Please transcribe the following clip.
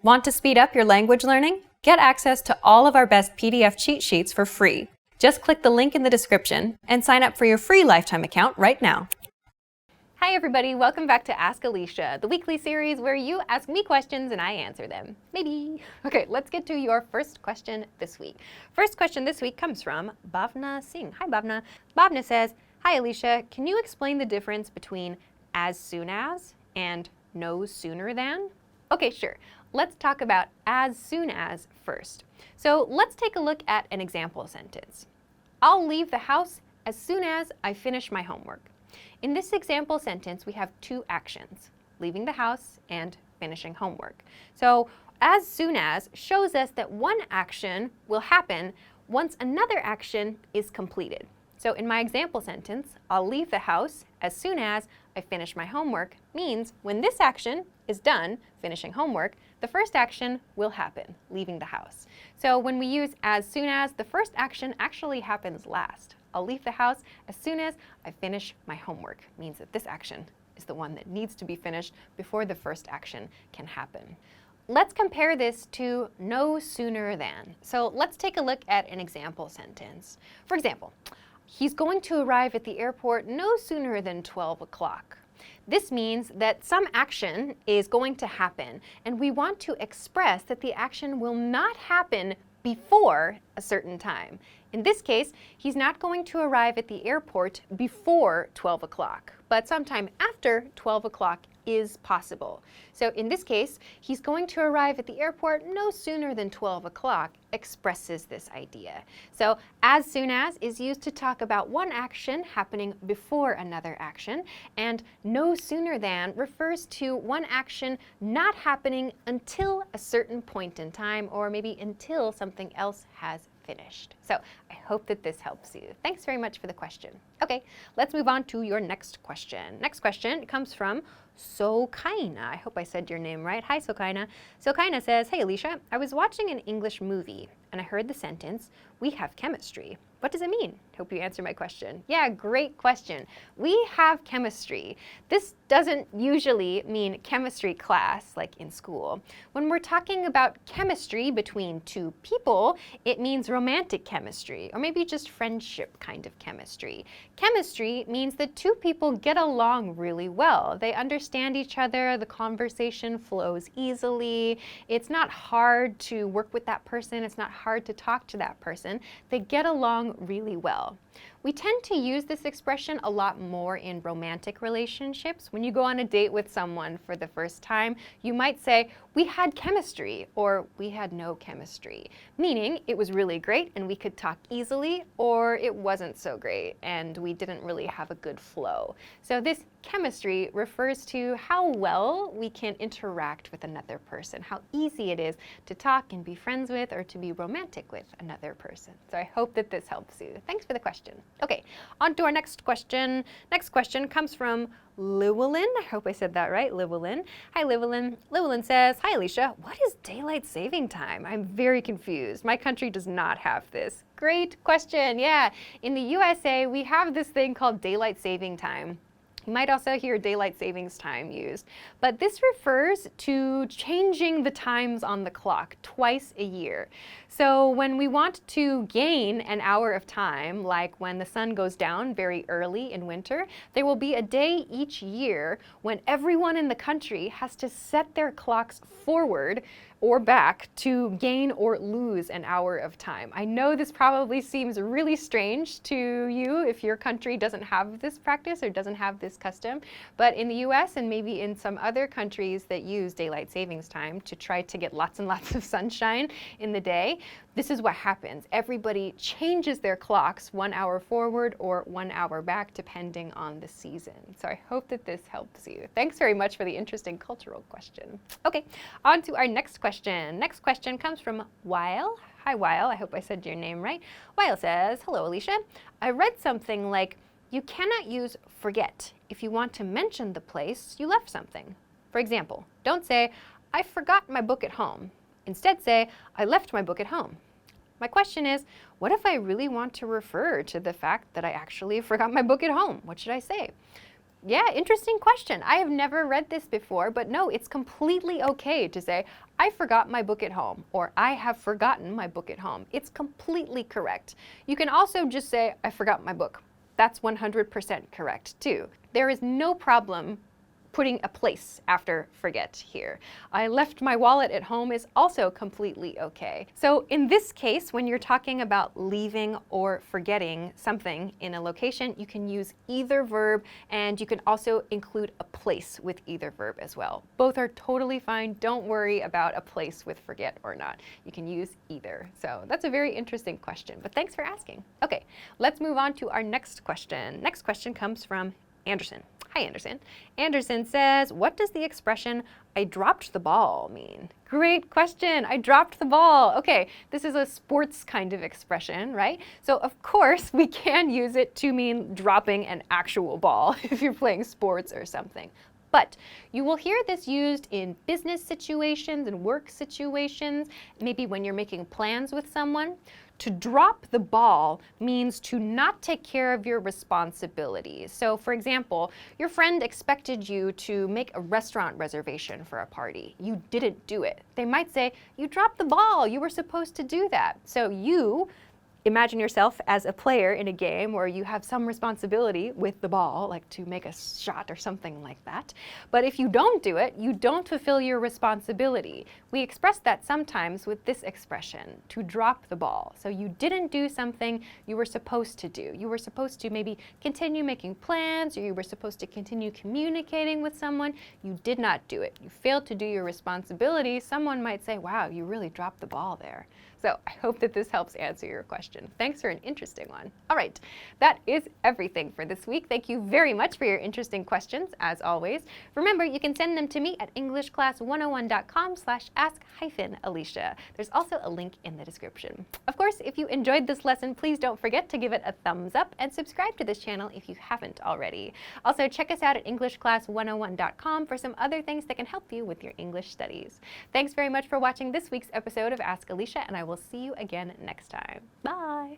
Want to speed up your language learning? Get access to all of our best PDF cheat sheets for free. Just click the link in the description and sign up for your free lifetime account right now. Hi everybody, welcome back to Ask Alisha, the weekly series where you ask me questions and I answer them. Maybe. Okay, let's get to your first question this week. First question this week comes from Bhavna Singh. Hi Bhavna. Bhavna says, hi Alisha, can you explain the difference between as soon as and no sooner than? Okay, sure. Let's talk about as soon as first. So let's take a look at an example sentence. I'll leave the house as soon as I finish my homework. In this example sentence, we have two actions, leaving the house and finishing homework. So as soon as shows us that one action will happen once another action is completed. So in my example sentence, I'll leave the house as soon as I finish my homework means when this action is done, finishing homework, the first action will happen, leaving the house. So when we use as soon as, the first action actually happens last. I'll leave the house as soon as I finish my homework. Means that this action is the one that needs to be finished before the first action can happen. Let's compare this to no sooner than. So let's take a look at an example sentence. For example, he's going to arrive at the airport no sooner than 12 o'clock. This means that some action is going to happen, and we want to express that the action will not happen before a certain time. In this case, he's not going to arrive at the airport before 12 o'clock, but sometime after 12 o'clock is possible. So in this case, he's going to arrive at the airport no sooner than 12 o'clock expresses this idea. So as soon as is used to talk about one action happening before another action, and no sooner than refers to one action not happening until a certain point in time, or maybe until something else has finished. So I hope that this helps you. Thanks very much for the question. Okay, let's move on to your next question. Next question comes from Sokaina. I hope I said your name right. Hi, Sokaina. Sokaina says, hey, Alisha, I was watching an English movie and I heard the sentence, we have chemistry. What does it mean? Hope you answer my question. Yeah, great question. We have chemistry. This doesn't usually mean chemistry class like in school. When we're talking about chemistry between two people, it means romantic chemistry, or maybe just friendship kind of chemistry. Chemistry means that two people get along really well. They understand each other, the conversation flows easily. It's not hard to work with that person. It's not hard to talk to that person. They get along really well. We tend to use this expression a lot more in romantic relationships. When you go on a date with someone for the first time, you might say, we had chemistry, or we had no chemistry, meaning it was really great and we could talk easily, or it wasn't so great and we didn't really have a good flow. So this chemistry refers to how well we can interact with another person, how easy it is to talk and be friends with or to be romantic with another person. So I hope that this helps you. Thanks for the question. Okay, on to our next question. Next question comes from Llewellyn. I hope I said that right, Llewellyn. Hi, Llewellyn. Llewellyn says, hi, Alisha. What is daylight saving time? I'm very confused. My country does not have this. Great question. Yeah, in the USA, we have this thing called daylight saving time. You might also hear daylight savings time used, but this refers to changing the times on the clock twice a year. So when we want to gain an hour of time, like when the sun goes down very early in winter, there will be a day each year when everyone in the country has to set their clocks forward or back to gain or lose an hour of time. I know this probably seems really strange to you if your country doesn't have this practice or doesn't have this custom, but in the US and maybe in some other countries that use daylight savings time to try to get lots and lots of sunshine in the day, this is what happens. Everybody changes their clocks 1 hour forward or 1 hour back depending on the season. So I hope that this helps you. Thanks very much for the interesting cultural question. Okay, on to our next question. Next question comes from Weil. Hi, Weil. I hope I said your name right. Weil says, hello, Alisha. I read something like, you cannot use forget if you want to mention the place you left something. For example, don't say, I forgot my book at home. Instead say, I left my book at home. My question is, what if I really want to refer to the fact that I actually forgot my book at home? What should I say? Yeah, interesting question. I have never read this before, but no, it's completely okay to say, I forgot my book at home, or I have forgotten my book at home. It's completely correct. You can also just say, I forgot my book. That's 100% correct too. There is no problem putting a place after forget here. I left my wallet at home is also completely okay. So in this case, when you're talking about leaving or forgetting something in a location, you can use either verb, and you can also include a place with either verb as well. Both are totally fine. Don't worry about a place with forget or not. You can use either. So that's a very interesting question, but thanks for asking. Okay, let's move on to our next question. Next question comes from Anderson. Hi, Anderson. Anderson says, what does the expression, I dropped the ball mean? Great question. I dropped the ball. Okay, this is a sports kind of expression, right? So of course we can use it to mean dropping an actual ball if you're playing sports or something. But you will hear this used in business situations and work situations, maybe when you're making plans with someone. To drop the ball means to not take care of your responsibilities. So for example, your friend expected you to make a restaurant reservation for a party. You didn't do it. They might say, you dropped the ball, you were supposed to do that. So you imagine yourself as a player in a game where you have some responsibility with the ball, like to make a shot or something like that. But if you don't do it, you don't fulfill your responsibility. We express that sometimes with this expression, to drop the ball. So you didn't do something you were supposed to do. You were supposed to maybe continue making plans, or you were supposed to continue communicating with someone. You did not do it. You failed to do your responsibility. Someone might say, wow, you really dropped the ball there. So I hope that this helps answer your question. Thanks for an interesting one. All right, that is everything for this week. Thank you very much for your interesting questions, as always. Remember, you can send them to me at EnglishClass101.com/ask-Alisha. There's also a link in the description. Of course, if you enjoyed this lesson, please don't forget to give it a thumbs up and subscribe to this channel if you haven't already. Also, check us out at EnglishClass101.com for some other things that can help you with your English studies. Thanks very much for watching this week's episode of Ask Alisha, and I will see you again next time. Bye!